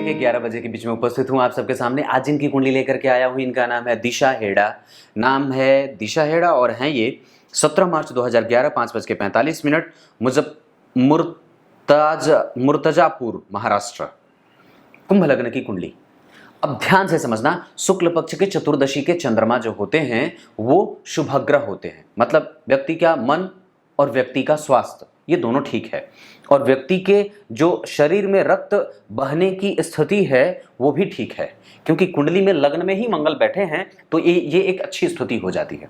के 11 बजे के बीच में उपस्थित हूँ आप सबके सामने। आज इनकी कुंडली लेकर के आया हूँ। इनका नाम है दिशा हेड़ा। नाम है दिशा हेड़ा और हैं ये 17 मार्च 2011 5:45 मुर्तजापुर महाराष्ट्र। कुंभ लग्न की कुंडली। अब ध्यान से समझना, शुक्ल पक्ष के चतुर्दशी के चंद्रमा जो होते हैं वो शुभग्रह होते हैं। मतलब व्यक्ति का मन और व्यक्ति का स्वास्थ्य ये दोनों ठीक है, और व्यक्ति के जो शरीर में रक्त बहने की स्थिति है वो भी ठीक है, क्योंकि कुंडली में लग्न में ही मंगल बैठे हैं तो ये एक अच्छी स्थिति हो जाती है।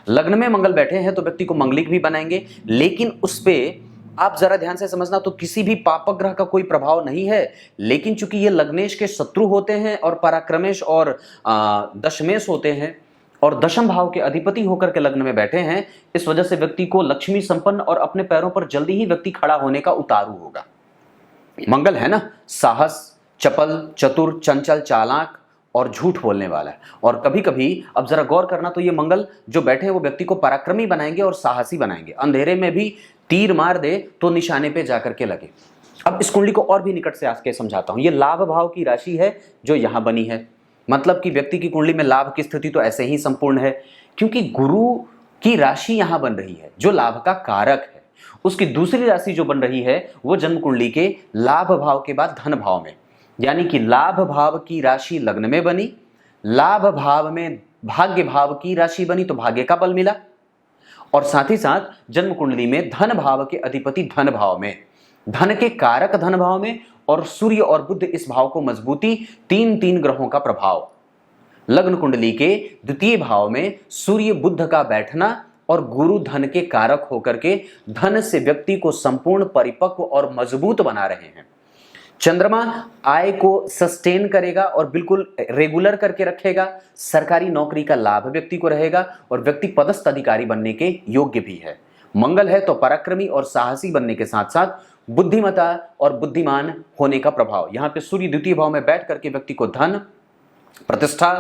लग्न में मंगल बैठे हैं तो व्यक्ति को मंगलिक भी बनाएंगे, लेकिन उस पे आप जरा ध्यान से समझना, तो किसी भी पापक ग्रह का कोई प्रभाव नहीं है। लेकिन चूंकि ये लग्नेश के शत्रु होते हैं और पराक्रमेश और दशमेश होते हैं और दशम भाव के अधिपति होकर के लग्न में बैठे हैं, इस वजह से व्यक्ति को लक्ष्मी संपन्न और अपने पैरों पर जल्दी ही व्यक्ति खड़ा होने का उतारू होगा। मंगल है ना, साहस, चपल, चतुर, चंचल, चालाक और झूठ बोलने वाला है। और कभी कभी अब जरा गौर करना, तो ये मंगल जो बैठे हैं वो व्यक्ति को पराक्रमी बनाएंगे और साहसी बनाएंगे। अंधेरे में भी तीर मार दे तो निशाने पे जाकर के लगे। अब इस कुंडली को और भी निकट से आके समझाता हूं। ये लाभ भाव की राशि है जो यहां बनी है। मतलब कि व्यक्ति की कुंडली में लाभ की स्थिति तो ऐसे ही संपूर्ण है, क्योंकि गुरु की राशि यहां बन रही है जो लाभ का कारक है। उसकी दूसरी राशि जो बन रही है वो जन्म कुंडली के लाभ भाव के बाद धन भाव में, यानी कि लाभ भाव की राशि लग्न में बनी, लाभ भाव में भाग्य भाव की राशि बनी तो भाग्य का बल मिला, और साथ ही साथ जन्म कुंडली में धन भाव के अधिपति धन भाव में, धन के कारक धन भाव में, और सूर्य और बुध इस भाव को मजबूती, तीन ग्रहों का प्रभाव। लग्न कुंडली के द्वितीय भाव में सूर्य बुध का बैठना और गुरु धन के कारक होकर के धन से व्यक्ति को संपूर्ण परिपक्व और मजबूत बना रहे हैं। चंद्रमा आय को सस्टेन करेगा और बिल्कुल रेगुलर करके रखेगा। सरकारी नौकरी का लाभ व्यक्ति को रहेगा और व्यक्ति पदस्थ अधिकारी बनने के योग्य भी है। मंगल है तो पराक्रमी और साहसी बनने के साथ साथ बुद्धिमता और बुद्धिमान होने का प्रभाव। यहाँ पे सूर्य द्वितीय भाव में बैठ करके व्यक्ति को धन, प्रतिष्ठा,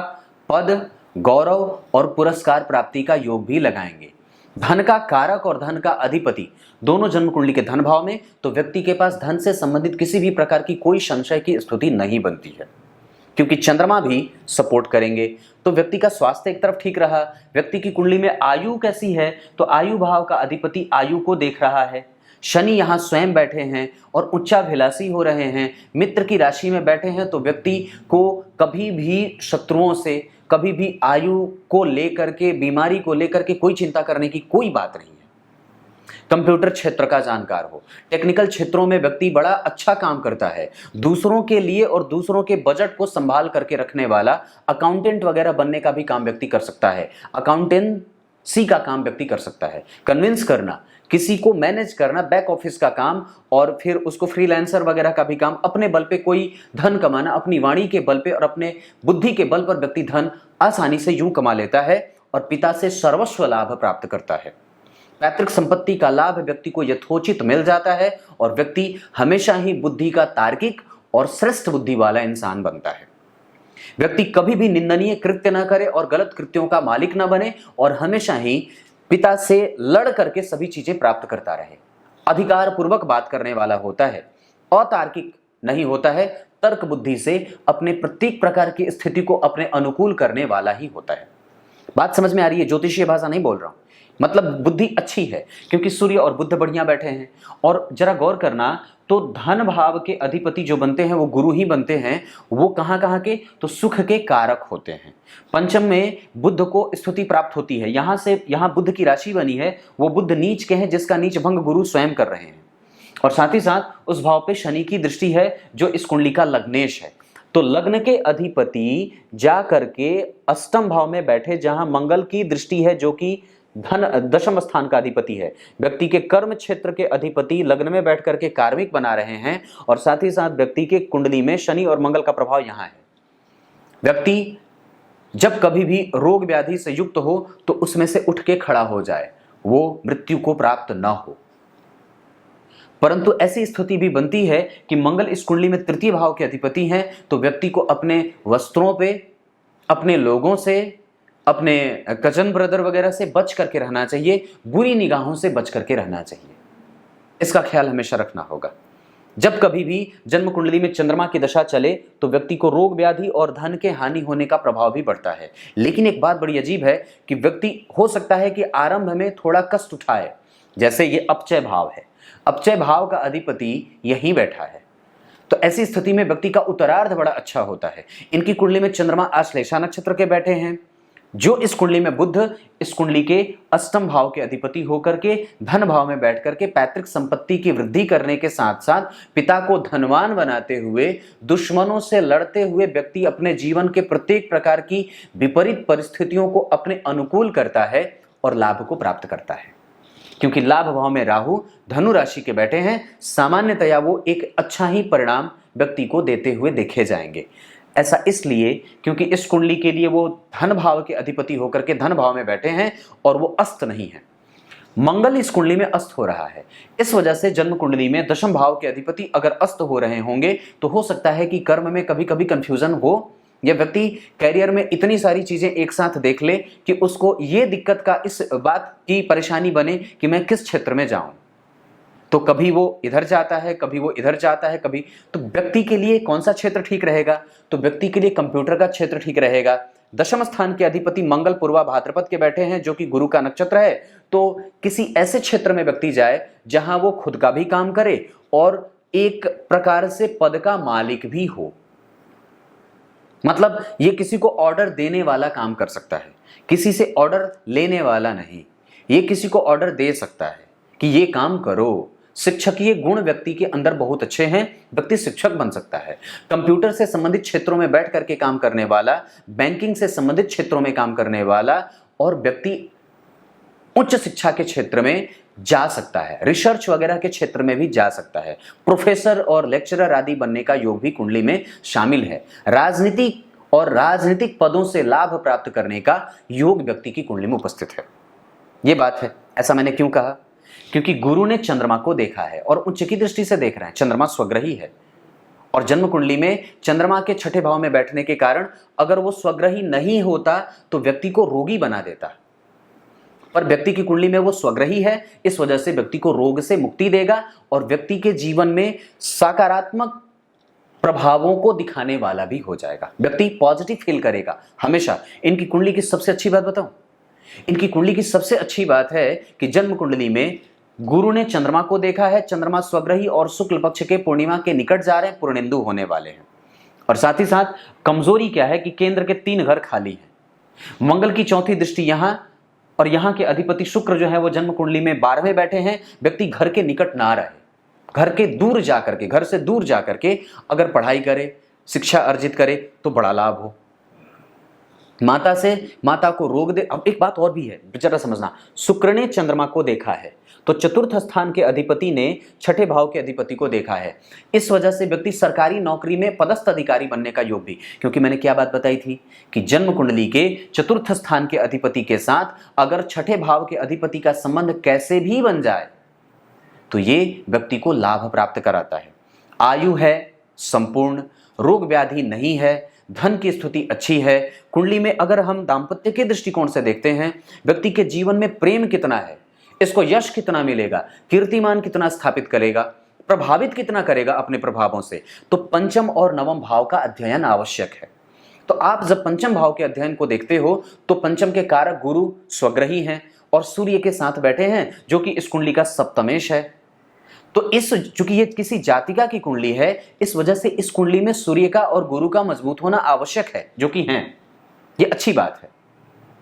पद, गौरव और पुरस्कार प्राप्ति का योग भी लगाएंगे। धन का कारक और धन का अधिपति दोनों जन्म कुंडली के धन भाव में, तो व्यक्ति के पास धन से संबंधित किसी भी प्रकार की कोई संशय की स्थिति नहीं बनती है, क्योंकि चंद्रमा भी सपोर्ट करेंगे। तो व्यक्ति का स्वास्थ्य एक तरफ ठीक रहा। व्यक्ति की कुंडली में आयु कैसी है, तो आयु भाव का अधिपति आयु को देख रहा है। शनि यहाँ स्वयं बैठे हैं और उच्चाभिलाषी हो रहे हैं। मित्र की राशि में बैठे हैं तो व्यक्ति को कभी भी शत्रुओं से, कभी भी आयु को लेकर के, बीमारी को लेकर के कोई चिंता करने की कोई बात नहीं है। कंप्यूटर क्षेत्र का जानकार हो, टेक्निकल क्षेत्रों में व्यक्ति बड़ा अच्छा काम करता है। दूसरों के लिए और दूसरों के बजट को संभाल करके रखने वाला अकाउंटेंट वगैरह बनने का भी काम व्यक्ति कर सकता है। अकाउंटेंसी का काम व्यक्ति कर सकता है। कन्विंस करना, किसी को मैनेज करना, बैक ऑफिस का काम, और फिर उसको फ्रीलांसर वगैरह का भी काम, अपने बल पे कोई धन कमाना, अपनी वाणी के बल पे और अपने बुद्धि के बल पर व्यक्ति धन आसानी से यूं कमा लेता है और पिता से सर्वस्व लाभ प्राप्त करता है। पैतृक संपत्ति का लाभ व्यक्ति को यथोचित मिल जाता है और व्यक्ति हमेशा ही बुद्धि का तार्किक और श्रेष्ठ बुद्धि वाला इंसान बनता है। व्यक्ति कभी भी निंदनीय कृत्य न करे और गलत कृत्यों का मालिक न बने और हमेशा ही पिता से लड़ करके सभी चीजें प्राप्त करता रहे। अधिकार पूर्वक बात करने वाला होता है, अतार्किक नहीं होता है, तर्क बुद्धि से अपने प्रत्येक प्रकार की स्थिति को अपने अनुकूल करने वाला ही होता है। बात समझ में आ रही है? ज्योतिषीय भाषा नहीं बोल रहा हूं, मतलब बुद्धि अच्छी है क्योंकि सूर्य और बुध बढ़िया बैठे हैं। और जरा गौर करना, तो धन भाव के अधिपति जो बनते हैं वो गुरु ही बनते हैं। वो कहां के, तो सुख के कारक होते हैं। पंचम में बुध को स्थिति प्राप्त होती है। यहां बुध की राशि बनी है, वो बुध नीच के हैं जिसका नीच भंग गुरु स्वयं कर रहे हैं। और साथ ही साथ उस भाव पे शनि की दृष्टि है जो इस कुंडली का लग्नेश है। तो लग्न के अधिपति जा करके अष्टम भाव में बैठे, जहां मंगल की दृष्टि है जो कि धन दशम स्थान का अधिपति है। व्यक्ति के कर्म क्षेत्र के अधिपति लग्न में बैठ करके कार्मिक बना रहे हैं, और साथ ही साथ व्यक्ति के कुंडली में शनि और मंगल का प्रभाव यहां है। व्यक्ति जब कभी भी रोग व्याधि से युक्त हो तो उसमें से उठ के खड़ा हो जाए, वो मृत्यु को प्राप्त न हो। परंतु ऐसी स्थिति भी बनती है कि मंगल इस कुंडली में तृतीय भाव के अधिपति हैं, तो व्यक्ति को अपने वस्त्रों पे, अपने लोगों से, अपने कजन ब्रदर वगैरह से बच करके रहना चाहिए, बुरी निगाहों से बच करके रहना चाहिए। इसका ख्याल हमेशा रखना होगा। जब कभी भी जन्म कुंडली में चंद्रमा की दशा चले तो व्यक्ति को रोग व्याधि और धन के हानि होने का प्रभाव भी बढ़ता है। लेकिन एक बात बड़ी अजीब है कि व्यक्ति हो सकता है कि आरंभ में थोड़ा कष्ट उठाए, जैसे ये अपचय भाव है, अपचय भाव का अधिपति यहीं बैठा है, तो ऐसी स्थिति में व्यक्ति का उत्तरार्ध बड़ा अच्छा होता है। इनकी कुंडली में चंद्रमा आश्लेषा नक्षत्र के बैठे हैं, जो इस कुंडली में बुध इस कुंडली के अष्टम भाव के अधिपति होकर के धन भाव में बैठ करके पैतृक संपत्ति की वृद्धि करने के साथ साथ पिता को धनवान बनाते हुए दुश्मनों से लड़ते हुए व्यक्ति अपने जीवन के प्रत्येक प्रकार की विपरीत परिस्थितियों को अपने अनुकूल करता है और लाभ को प्राप्त करता है। क्योंकि लाभ भाव में राहु धनु राशि के बैठे हैं, सामान्यतया वो एक अच्छा ही परिणाम व्यक्ति को देते हुए देखे जाएंगे। ऐसा इसलिए क्योंकि इस कुंडली के लिए वो धन भाव के अधिपति होकर के धन भाव में बैठे हैं और वो अस्त नहीं है। मंगल इस कुंडली में अस्त हो रहा है, इस वजह से जन्म कुंडली में दशम भाव के अधिपति अगर अस्त हो रहे होंगे तो हो सकता है कि कर्म में कभी कभी कंफ्यूजन हो, या व्यक्ति कैरियर में इतनी सारी चीजें एक साथ देख ले कि उसको ये दिक्कत का इस बात की परेशानी बने कि मैं किस क्षेत्र में जाऊं। तो कभी वो इधर जाता है, कभी वो इधर जाता है, कभी तो व्यक्ति के लिए कौन सा क्षेत्र ठीक रहेगा? तो व्यक्ति के लिए कंप्यूटर का क्षेत्र ठीक रहेगा। दशम स्थान के अधिपति मंगल पूर्वा भाद्रपद के बैठे हैं, जो कि गुरु का नक्षत्र है। तो किसी ऐसे क्षेत्र में व्यक्ति जाए जहां वो खुद का भी काम करे और एक प्रकार से पद का मालिक भी हो। मतलब ये किसी को ऑर्डर देने वाला काम कर सकता है, किसी से ऑर्डर लेने वाला नहीं। ये किसी को ऑर्डर दे सकता है कि ये काम करो। शिक्षकीय गुण व्यक्ति के अंदर बहुत अच्छे हैं, व्यक्ति शिक्षक बन सकता है। कंप्यूटर से संबंधित क्षेत्रों में बैठ करके काम करने वाला, बैंकिंग से संबंधित क्षेत्रों में काम करने वाला, और व्यक्ति उच्च शिक्षा के क्षेत्र में जा सकता है, रिसर्च वगैरह के क्षेत्र में भी जा सकता है। प्रोफेसर और लेक्चरर आदि बनने का योग भी कुंडली में शामिल है। राजनीति और राजनीतिक पदों से लाभ प्राप्त करने का योग व्यक्ति की कुंडली में उपस्थित है। ये बात है। ऐसा मैंने क्यों कहा? क्योंकि गुरु ने चंद्रमा को देखा है और उच्च की दृष्टि से देख रहे हैं। चंद्रमा स्वग्रही है और जन्म कुंडली में चंद्रमा के छठे भाव में बैठने के कारण अगर वो स्वग्रही नहीं होता तो व्यक्ति को रोगी बना देता, पर व्यक्ति की कुंडली में वो स्वग्रही है, इस वजह से व्यक्ति को रोग से मुक्ति देगा और व्यक्ति के जीवन में सकारात्मक प्रभावों को दिखाने वाला भी हो जाएगा। व्यक्ति पॉजिटिव फील करेगा हमेशा। इनकी कुंडली की सबसे अच्छी बात बताऊं, इनकी कुंडली की सबसे अच्छी बात है कि जन्म कुंडली में गुरु ने चंद्रमा को देखा है। चंद्रमा स्वग्रही और शुक्ल पक्ष के पूर्णिमा के निकट जा रहे हैं, पूर्णेंदु होने वाले हैं। और साथ ही साथ कमजोरी क्या है कि केंद्र के 3 घर खाली हैं। मंगल की चौथी दृष्टि यहां, और यहां के अधिपति शुक्र जो है वो जन्म कुंडली में 12वें बैठे हैं। व्यक्ति घर के निकट ना रहे, घर के दूर जाकर के, घर से दूर जाकर के अगर पढ़ाई करे, शिक्षा अर्जित करे तो बड़ा लाभ हो। माता को रोग दे। अब एक बात और भी है, जरा समझना, शुक्र ने चंद्रमा को देखा है तो चतुर्थ स्थान के अधिपति ने छठे भाव के अधिपति को देखा है। इस वजह से व्यक्ति सरकारी नौकरी में पदस्थ अधिकारी बनने का योग भी, क्योंकि मैंने क्या बात बताई थी कि जन्म कुंडली के चतुर्थ स्थान के अधिपति के साथ अगर छठे भाव के अधिपति का संबंध कैसे भी बन जाए तो ये व्यक्ति को लाभ प्राप्त कराता है। आयु है संपूर्ण, रोग व्याधि नहीं है, धन की स्थिति अच्छी है। कुंडली में अगर हम दाम्पत्य के दृष्टिकोण से देखते हैं, व्यक्ति के जीवन में प्रेम कितना है, इसको यश कितना मिलेगा, कीर्तिमान कितना स्थापित करेगा, प्रभावित कितना करेगा अपने प्रभावों से, तो पंचम और नवम भाव का अध्ययन आवश्यक है। तो आप जब पंचम भाव के अध्ययन को देखते हो तो पंचम के कारक गुरु स्वग्रही हैं और सूर्य के साथ बैठे हैं, जो कि इस कुंडली का सप्तमेश है। तो इस चूंकि ये किसी जातिका की कुंडली है, इस वजह से इस कुंडली में सूर्य का और गुरु का मजबूत होना आवश्यक है, जो कि हैं। ये अच्छी बात है।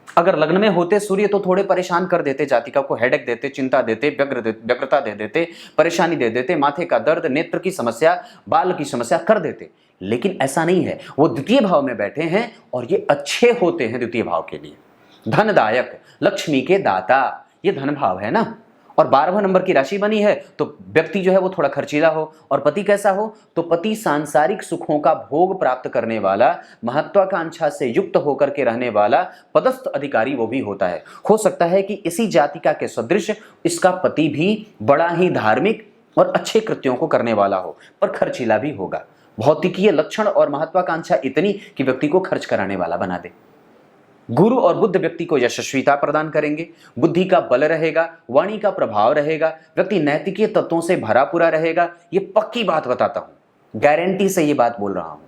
अगर लग्न में होते सूर्य तो थोड़े परेशान कर देते, जातिका को हेडेक देते, चिंता देते, व्यग्रता दे देते, परेशानी दे देते, माथे का दर्द, नेत्र की समस्या, बाल की समस्या कर देते। लेकिन ऐसा नहीं है, वो द्वितीय भाव में बैठे हैं और ये अच्छे होते हैं द्वितीय भाव के लिए। धनदायक, लक्ष्मी के दाता, ये धन भाव है ना। और 12वां नंबर की राशि बनी है तो व्यक्ति जो है वो थोड़ा खर्चीला हो। और पति कैसा हो, तो पति सांसारिक सुखों का भोग प्राप्त करने वाला, महत्वाकांक्षा से युक्त होकर के रहने वाला पदस्थ अधिकारी वो भी होता है। हो सकता है कि इसी जातिका के सदृश इसका पति भी बड़ा ही धार्मिक और अच्छे कृत्यों को करने वाला हो, पर खर्चीला भी होगा। भौतिकीय लक्षण और महत्वाकांक्षा इतनी कि व्यक्ति को खर्च कराने वाला बना दे। गुरु और बुध व्यक्ति को यशस्वीता प्रदान करेंगे, बुद्धि का बल रहेगा, वाणी का प्रभाव रहेगा, व्यक्ति नैतिकीय तत्वों से भरा पूरा रहेगा। ये पक्की बात बताता हूं, गारंटी से ये बात बोल रहा हूं।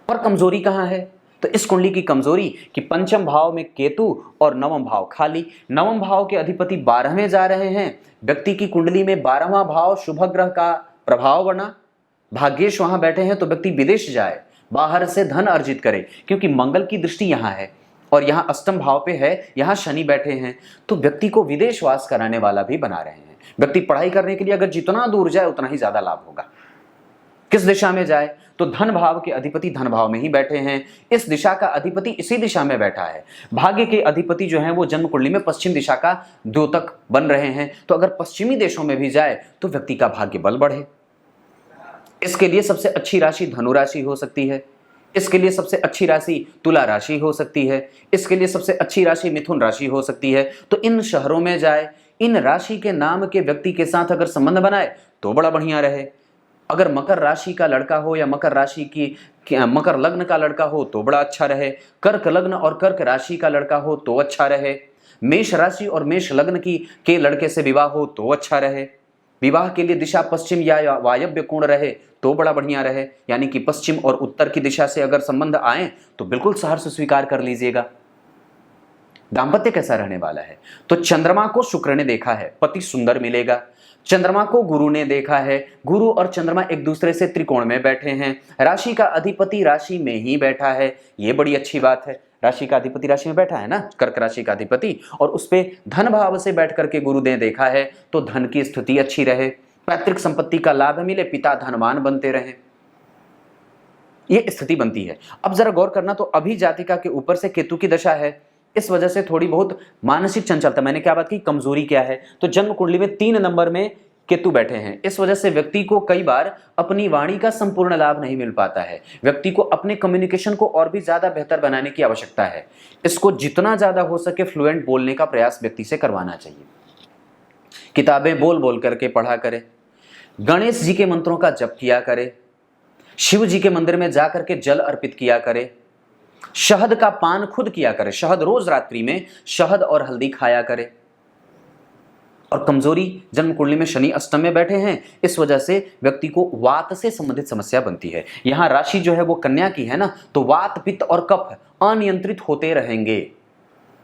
पर कमजोरी कहां है? तो इस कुंडली की कमजोरी कि पंचम भाव में केतु और नवम भाव खाली। नवम भाव के अधिपति 12वें जा रहे हैं। व्यक्ति की कुंडली में 12वां भाव शुभ ग्रह का प्रभाव बना, भाग्येश वहां बैठे हैं, तो व्यक्ति विदेश जाए, बाहर से धन अर्जित करे, क्योंकि मंगल की दृष्टि यहां है और यहां अष्टम भाव पे है, यहां शनि बैठे हैं, तो व्यक्ति को विदेशवास कराने वाला भी बना रहे हैं। व्यक्ति पढ़ाई करने के लिए अगर जितना दूर जाए उतना ही ज्यादा लाभ होगा। किस दिशा में जाए? तो धन भाव के अधिपति धन भाव में ही बैठे हैं, इस दिशा का अधिपति इसी दिशा में बैठा है। भाग्य के अधिपति जो हैं वो जन्म कुंडली में पश्चिम दिशा का द्योतक बन रहे हैं, तो अगर पश्चिमी देशों में भी जाए तो व्यक्ति का भाग्य बल बढ़े। इसके लिए सबसे अच्छी राशि धनु राशि हो सकती है, इसके लिए सबसे अच्छी राशि तुला राशि हो सकती है, इसके लिए सबसे अच्छी राशि मिथुन राशि हो सकती है। तो इन शहरों में जाए, इन राशि के नाम के व्यक्ति के साथ अगर संबंध बनाए तो बड़ा बढ़िया रहे। अगर मकर राशि का लड़का हो या मकर राशि की मकर लग्न का लड़का हो तो बड़ा अच्छा रहे, कर्क लग्न और कर्क राशि का लड़का हो तो अच्छा रहे, मेष राशि और मेष लग्न के लड़के से विवाह हो तो अच्छा रहे, विवाह के लिए दिशा पश्चिम या वायव्य कोण रहे तो बड़ा बढ़िया रहे, यानी कि पश्चिम और उत्तर की दिशा से अगर संबंध आए तो बिल्कुल सहर्ष स्वीकार कर लीजिएगा। दाम्पत्य कैसा रहने वाला है? तो चंद्रमा को शुक्र ने देखा है, पति सुंदर मिलेगा। चंद्रमा को गुरु ने देखा है, गुरु और चंद्रमा एक दूसरे से त्रिकोण में बैठे हैं। राशि का अधिपति राशि में ही बैठा है, ये बड़ी अच्छी बात है। राशि का अधिपति राशि में बैठा है ना, कर्क राशि का अधिपति, और उस पे धन भाव से बैठ करके गुरु ने देखा है, तो धन की स्थिति अच्छी रहे, पैतृक संपत्ति का लाभ मिले, पिता धनवान बनते रहे, ये स्थिति बनती है। अब जरा गौर करना, तो अभी जातिका के ऊपर से केतु की दशा है, इस वजह से थोड़ी बहुत मानसिक चंचलता। मैंने क्या बात की, कमजोरी क्या है? तो जन्म कुंडली में 3 नंबर में केतु बैठे हैं, इस वजह से व्यक्ति को कई बार अपनी वाणी का संपूर्ण लाभ नहीं मिल पाता है। व्यक्ति को अपने कम्युनिकेशन को और भी ज्यादा बेहतर बनाने की आवश्यकता है। इसको जितना ज्यादा हो सके फ्लुएंट बोलने का प्रयास व्यक्ति से करवाना चाहिए। किताबें बोल बोल करके पढ़ा करे, गणेश जी के मंत्रों का जप किया करे, शिव जी के मंदिर में जाकर के जल अर्पित किया करे, शहद का पान खुद किया करे, शहद रोज रात्रि में शहद और हल्दी खाया करे। और कमजोरी, जन्म कुंडली में शनि अष्टम में बैठे हैं, इस वजह से व्यक्ति को वात से संबंधित समस्या बनती है। यहां राशि जो है वो कन्या की है ना, तो वात पित्त और कफ अनियंत्रित होते रहेंगे।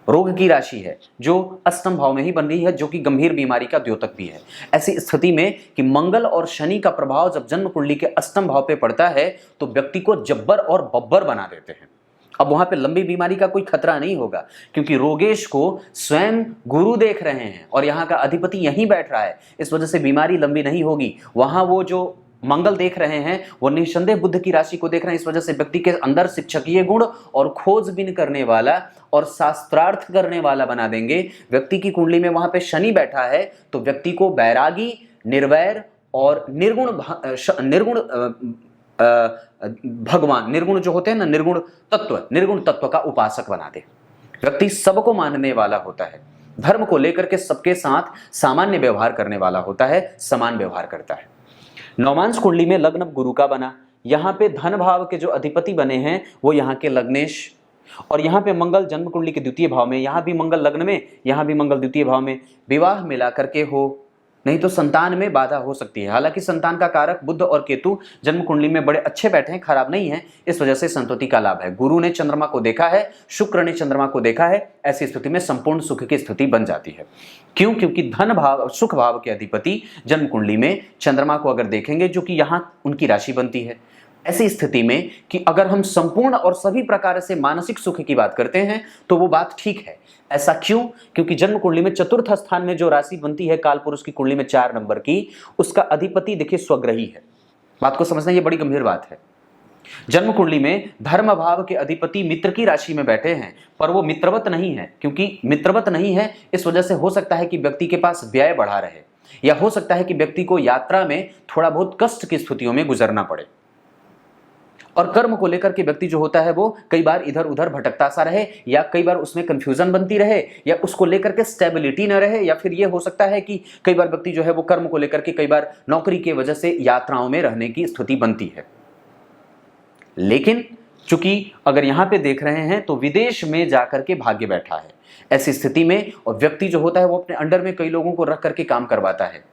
रोग की राशि है जो अष्टम भाव में ही बन रही है, जो कि गंभीर बीमारी का द्योतक भी है। ऐसी स्थिति में कि मंगल और शनि का प्रभाव जब जन्म कुंडली के अष्टम भाव पे पड़ता है तो व्यक्ति को जब्बर और बब्बर बना देते हैं। अब वहां पे लंबी बीमारी का कोई खतरा नहीं होगा, क्योंकि रोगेश को स्वयं गुरु देख रहे हैं और यहाँ का अधिपति यहीं बैठ रहा है, इस वजह से बीमारी लंबी नहीं होगी। वहां वो जो मंगल देख रहे हैं वो निसंदेह बुध की राशि को देख रहे हैं, इस वजह से व्यक्ति के अंदर शिक्षकीय गुण और खोजबीन करने वाला और शास्त्रार्थ करने वाला बना देंगे। व्यक्ति की कुंडली में वहां पे शनि बैठा है तो व्यक्ति को बैरागी, निर्वैर और निर्गुण भगवान, निर्गुण जो होते हैं ना, निर्गुण तत्व का उपासक बना दे। व्यक्ति सबको मानने वाला होता है, धर्म को लेकर के सबके साथ सामान्य व्यवहार करने वाला होता है, समान व्यवहार करता है। नौमांश कुंडली में लग्न गुरु का बना, यहाँ पे धन भाव के जो अधिपति बने हैं वो यहाँ के लग्नेश, और यहाँ पे मंगल जन्म कुंडली के द्वितीय भाव में, यहाँ भी मंगल लग्न में, यहाँ भी मंगल द्वितीय भाव में। विवाह मिला करके हो, नहीं तो संतान में बाधा हो सकती है। हालांकि संतान का कारक बुध और केतु जन्म कुंडली में बड़े अच्छे बैठे हैं, खराब नहीं है, इस वजह से संतति का लाभ है। गुरु ने चंद्रमा को देखा है, शुक्र ने चंद्रमा को देखा है, ऐसी स्थिति में संपूर्ण सुख की स्थिति बन जाती है। क्यों? क्योंकि धन भाव, सुख भाव के अधिपति जन्म कुंडली में चंद्रमा को अगर देखेंगे, जो कि यहाँ उनकी राशि बनती है। ऐसी स्थिति में कि अगर हम संपूर्ण और सभी प्रकार से मानसिक सुख की बात करते हैं तो वो बात ठीक है। ऐसा क्यों? क्योंकि जन्म कुंडली में चतुर्थ स्थान में जो राशि बनती है काल पुरुष की कुंडली में 4 नंबर की, उसका अधिपति देखिए स्वग्रही है। बात को समझना, ये बड़ी गंभीर बात है। जन्म कुंडली में धर्म भाव के अधिपति मित्र की राशि में बैठे हैं, पर वो मित्रवत नहीं है। क्योंकि मित्रवत नहीं है, इस वजह से हो सकता है कि व्यक्ति के पास व्यय बढ़ा रहे, या हो सकता है कि व्यक्ति को यात्रा में थोड़ा बहुत कष्ट की स्थितियों में गुजरना पड़े। और कर्म को लेकर के व्यक्ति जो होता है वो कई बार इधर उधर भटकता सा रहे, या कई बार उसमें कंफ्यूजन बनती रहे, या उसको लेकर के स्टेबिलिटी न रहे, या फिर ये हो सकता है कि कई बार व्यक्ति जो है वो कर्म को लेकर के कई बार नौकरी की वजह से यात्राओं में रहने की स्थिति बनती है। लेकिन चूंकि अगर यहां पे देख रहे हैं तो विदेश में जाकर के भाग्य बैठा है, ऐसी स्थिति में और व्यक्ति जो होता है वो अपने अंडर में कई लोगों को रख करके काम करवाता है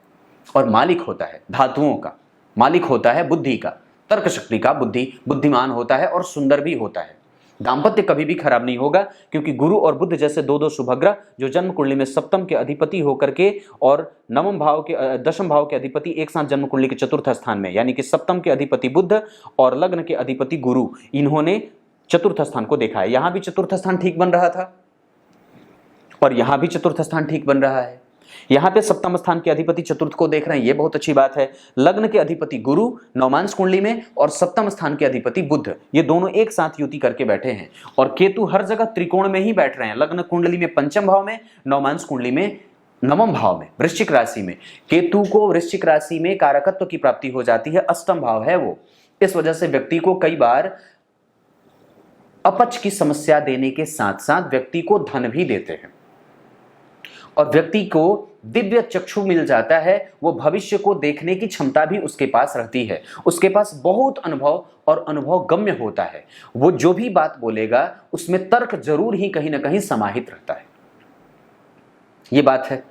और मालिक होता है धातुओं का, मालिक होता है बुद्धि का, तर्क शक्ति का, बुद्धिमान होता है और सुंदर भी होता है। दाम्पत्य कभी भी खराब नहीं होगा, क्योंकि गुरु और बुध जैसे दो शुभग्रह जो जन्म कुंडली में सप्तम के अधिपति होकर के और नवम भाव के दशम भाव के अधिपति एक साथ जन्म कुंडली के चतुर्थ स्थान में, यानी कि सप्तम के अधिपति बुध और लग्न के अधिपति गुरु, इन्होंने चतुर्थ स्थान को देखा है। यहां भी चतुर्थ स्थान ठीक बन रहा था और यहां भी चतुर्थ स्थान ठीक बन रहा है। यहां पे सप्तम स्थान के अधिपति चतुर्थ को देख रहे हैं, ये बहुत अच्छी बात है। लग्न के अधिपति गुरु नवमांश कुंडली में और सप्तम स्थान के अधिपति बुध, ये दोनों एक साथ युति करके बैठे हैं। और केतु हर जगह त्रिकोण में ही बैठ रहे हैं, लग्न कुंडली में पंचम भाव में, नवमांश कुंडली में नवम भाव में, वृश्चिक राशि में। केतु को वृश्चिक राशि में कारकत्व की प्राप्ति हो जाती है, अष्टम भाव है वो। इस वजह से व्यक्ति को कई बार अपच की समस्या देने के साथ साथ व्यक्ति को धन भी देते हैं और व्यक्ति को दिव्य चक्षु मिल जाता है। वो भविष्य को देखने की क्षमता भी उसके पास रहती है, उसके पास बहुत अनुभव और अनुभव गम्य होता है। वो जो भी बात बोलेगा उसमें तर्क जरूर ही कहीं ना कहीं समाहित रहता है, ये बात है।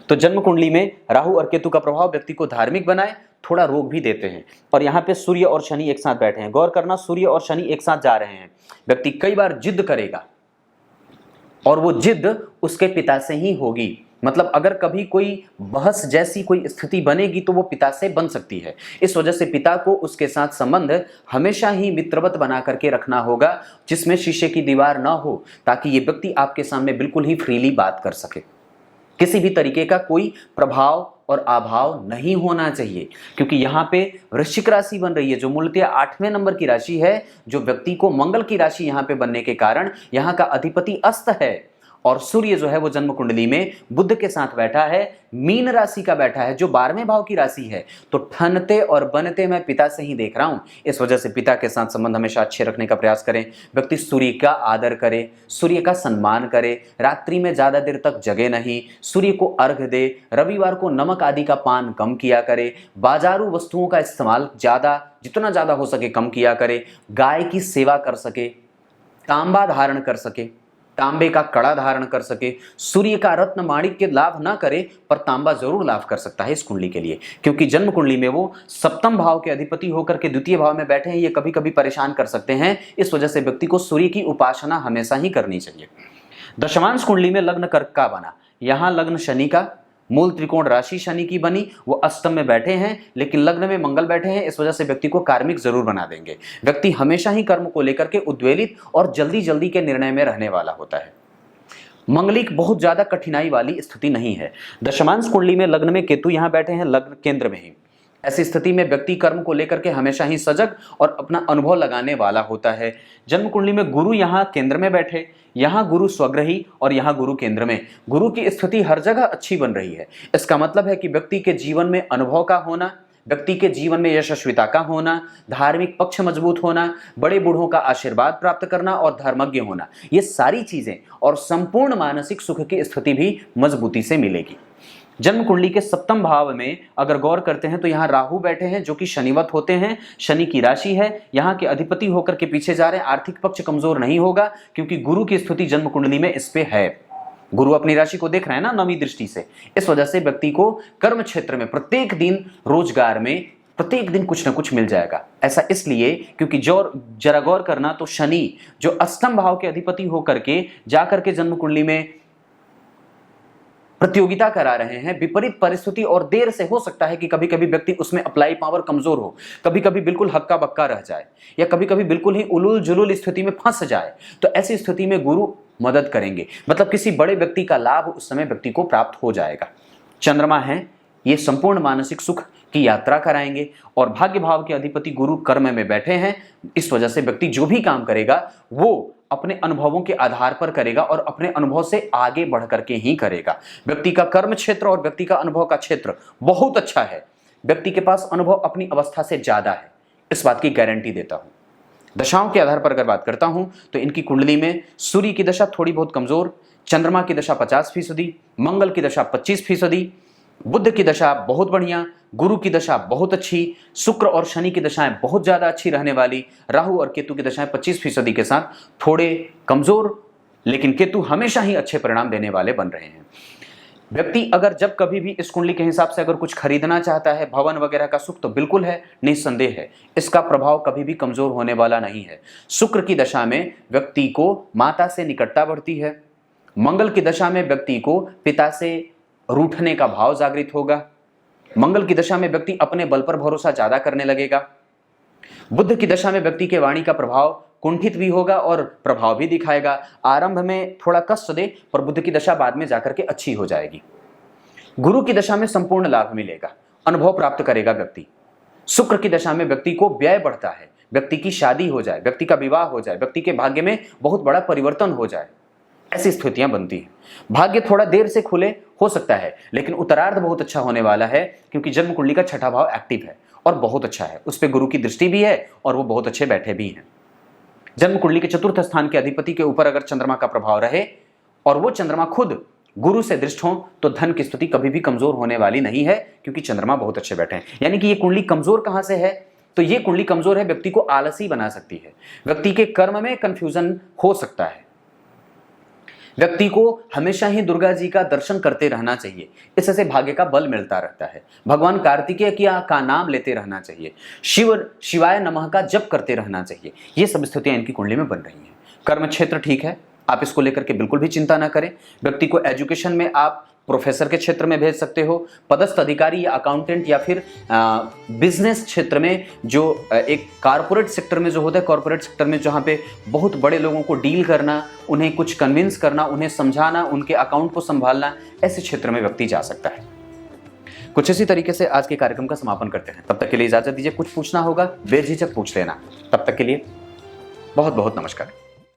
तो जन्म कुंडली में राहु और केतु का प्रभाव व्यक्ति को धार्मिक बनाए, थोड़ा रोग भी देते हैं। और यहाँ पे सूर्य और शनि एक साथ बैठे हैं, गौर करना, सूर्य और शनि एक साथ जा रहे हैं। व्यक्ति कई बार जिद करेगा और वो जिद उसके पिता से ही होगी। मतलब अगर कभी कोई बहस जैसी कोई स्थिति बनेगी तो वो पिता से बन सकती है। इस वजह से पिता को उसके साथ संबंध हमेशा ही मित्रवत बना करके रखना होगा, जिसमें शीशे की दीवार ना हो, ताकि ये व्यक्ति आपके सामने बिल्कुल ही फ्रीली बात कर सके। किसी भी तरीके का कोई प्रभाव और अभाव नहीं होना चाहिए, क्योंकि यहाँ पे वृश्चिक राशि बन रही है जो मूलतः 8वें नंबर की राशि है, जो व्यक्ति को मंगल की राशि यहाँ पे बनने के कारण यहाँ का अधिपति अस्त है। और सूर्य जो है वो जन्म कुंडली में बुध के साथ बैठा है, मीन राशि का बैठा है जो 12वें भाव की राशि है। तो ठनते और बनते मैं पिता से ही देख रहा हूं। इस वजह से पिता के साथ संबंध हमेशा अच्छे रखने का प्रयास करें। व्यक्ति सूर्य का आदर करे, सूर्य का सम्मान करे, रात्रि में ज्यादा देर तक जगे नहीं, सूर्य को अर्घ्य दे, रविवार को नमक आदि का पान कम किया करे, बाजारू वस्तुओं का इस्तेमाल जितना ज्यादा हो सके कम किया करे, गाय की सेवा कर सके, तांबा धारण कर सके, तांबे का कड़ा धारण कर सके। सूर्य का रत्न माणिक्य लाभ ना करे पर तांबा जरूर लाभ कर सकता है इस कुंडली के लिए, क्योंकि जन्म कुंडली में वो सप्तम भाव के अधिपति होकर के द्वितीय भाव में बैठे हैं। ये कभी कभी परेशान कर सकते हैं, इस वजह से व्यक्ति को सूर्य की उपासना हमेशा ही करनी चाहिए। दशमांश कुंडली में लग्न कर्क का बना, यहाँ लग्न शनि का, मूल त्रिकोण राशि शनि की बनी, वो अष्टम में बैठे हैं, लेकिन लग्न में मंगल बैठे हैं। इस वजह से व्यक्ति को कार्मिक जरूर बना देंगे। व्यक्ति हमेशा ही कर्म को लेकर के उद्वेलित और जल्दी जल्दी के निर्णय में रहने वाला होता है। मंगलिक बहुत ज्यादा कठिनाई वाली स्थिति नहीं है। दशमांश कुंडली में लग्न में केतु यहाँ बैठे हैं, लग्न केंद्र में ही। ऐसी स्थिति में व्यक्ति कर्म को लेकर के हमेशा ही सजग और अपना अनुभव लगाने वाला होता है। जन्म कुंडली में गुरु यहाँ केंद्र में बैठे, यहाँ गुरु स्वग्रही और यहाँ गुरु केंद्र में। गुरु की स्थिति हर जगह अच्छी बन रही है। इसका मतलब है कि व्यक्ति के जीवन में अनुभव का होना, व्यक्ति के जीवन में यशस्विता का होना, धार्मिक पक्ष मजबूत होना, बड़े बूढ़ों का आशीर्वाद प्राप्त करना और धर्मज्ञ होना, ये सारी चीजें और संपूर्ण मानसिक सुख की स्थिति भी मजबूती से मिलेगी। जन्म कुंडली के सप्तम भाव में अगर गौर करते हैं तो यहाँ राहु बैठे हैं जो कि शनिवत होते हैं, शनि की राशि है, यहाँ के अधिपति होकर के पीछे जा रहे हैं। आर्थिक पक्ष कमजोर नहीं होगा क्योंकि गुरु की स्थिति जन्म कुंडली में इस पे है। गुरु अपनी राशि को देख रहे हैं ना नवमी दृष्टि से। इस वजह से व्यक्ति को कर्म क्षेत्र में प्रत्येक दिन, रोजगार में प्रत्येक दिन कुछ ना कुछ मिल जाएगा। ऐसा इसलिए क्योंकि जरा गौर करना तो शनि जो अष्टम भाव के अधिपति होकर के जाकर के जन्म कुंडली में प्रतियोगिता करा रहे हैं, विपरीत परिस्थिति और देर से हो सकता है कि कभी कभी व्यक्ति उसमें अप्लाई पावर कमजोर हो, कभी कभी बिल्कुल हक्का बक्का रह जाए या कभी कभी बिल्कुल ही उलूल जुलूल स्थिति में फंस जाए। तो ऐसी स्थिति में गुरु मदद करेंगे, मतलब किसी बड़े व्यक्ति का लाभ उस समय व्यक्ति को प्राप्त हो जाएगा। चंद्रमा है, ये संपूर्ण मानसिक सुख की यात्रा कराएंगे और भाग्य भाव के अधिपति गुरु कर्म में बैठे हैं। इस वजह से व्यक्ति जो भी काम करेगा वो अपने अनुभवों के आधार पर करेगा और अपने अनुभव से आगे बढ़ करके ही करेगा। व्यक्ति का कर्म क्षेत्र और व्यक्ति का अनुभव का क्षेत्र बहुत अच्छा है। व्यक्ति के पास अनुभव अपनी अवस्था से ज्यादा है, इस बात की गारंटी देता हूं। दशाओं के आधार पर अगर बात करता हूं तो इनकी कुंडली में सूर्य की दशा थोड़ी बहुत कमजोर, चंद्रमा की दशा 50%, मंगल की दशा 25%, बुध की दशा बहुत बढ़िया, गुरु की दशा बहुत अच्छी, शुक्र और शनि की दशाएं बहुत ज्यादा अच्छी रहने वाली, राहु और केतु की दशाएं 25% के साथ थोड़े कमजोर, लेकिन केतु हमेशा ही अच्छे परिणाम देने वाले बन रहे हैं। व्यक्ति अगर जब कभी भी इस कुंडली के हिसाब से अगर कुछ खरीदना चाहता है, भवन वगैरह का सुख तो बिल्कुल है, निस्संदेह है, इसका प्रभाव कभी भी कमजोर होने वाला नहीं है। शुक्र की दशा में व्यक्ति को माता से निकटता बढ़ती है, मंगल की दशा में व्यक्ति को पिता से रूठने का भाव जागृत होगा, मंगल की दशा में व्यक्ति अपने बल पर भरोसा ज्यादा करने लगेगा, बुध की दशा में व्यक्ति के वाणी का प्रभाव कुंठित भी होगा और प्रभाव भी दिखाएगा। आरंभ में थोड़ा कष्ट दे, पर बुध की दशा बाद में जाकर के अच्छी हो जाएगी। गुरु की दशा में संपूर्ण लाभ मिलेगा, अनुभव प्राप्त करेगा व्यक्ति। शुक्र की दशा में व्यक्ति को व्यय बढ़ता है, व्यक्ति की शादी हो जाए, व्यक्ति का विवाह हो जाए, व्यक्ति के भाग्य में बहुत बड़ा परिवर्तन हो जाए, ऐसी स्थितियां बनती हैं। भाग्य थोड़ा देर से खुले हो सकता है, लेकिन उत्तरार्ध बहुत अच्छा होने वाला है, क्योंकि जन्म कुंडली का छठा भाव एक्टिव है और बहुत अच्छा है, उस पर गुरु की दृष्टि भी है और वो बहुत अच्छे बैठे भी हैं। जन्म कुंडली के चतुर्थ स्थान के अधिपति के ऊपर अगर चंद्रमा का प्रभाव रहे और वो चंद्रमा खुद गुरु से दृष्ट हो, तो धन की स्थिति कभी भी कमजोर होने वाली नहीं है, क्योंकि चंद्रमा बहुत अच्छे बैठे हैं। यानी कि ये कुंडली कमजोर कहां से है? तो ये कुंडली कमजोर है, व्यक्ति को आलसी बना सकती है, व्यक्ति के कर्म में कंफ्यूजन हो सकता है। व्यक्ति को हमेशा ही दुर्गा जी का दर्शन करते रहना चाहिए, इससे भाग्य का बल मिलता रहता है। भगवान कार्तिकेय का नाम लेते रहना चाहिए, शिवाय नमः का जप करते रहना चाहिए। ये सब स्थितियां इनकी कुंडली में बन रही हैं। कर्म क्षेत्र ठीक है, आप इसको लेकर के बिल्कुल भी चिंता ना करें। व्यक्ति को एजुकेशन में आप प्रोफेसर के क्षेत्र में भेज सकते हो, पदस्थ अधिकारी या अकाउंटेंट, या फिर बिजनेस क्षेत्र में, जो एक कारपोरेट सेक्टर में जो होता है, कॉर्पोरेट सेक्टर में जहाँ पे बहुत बड़े लोगों को डील करना, उन्हें कुछ कन्विंस करना, उन्हें समझाना, उनके अकाउंट को संभालना, ऐसे क्षेत्र में व्यक्ति जा सकता है। कुछ इसी तरीके से आज के कार्यक्रम का समापन करते हैं। तब तक के लिए इजाजत दीजिए। कुछ पूछना होगा बेझिझक पूछ लेना। तब तक के लिए बहुत बहुत नमस्कार।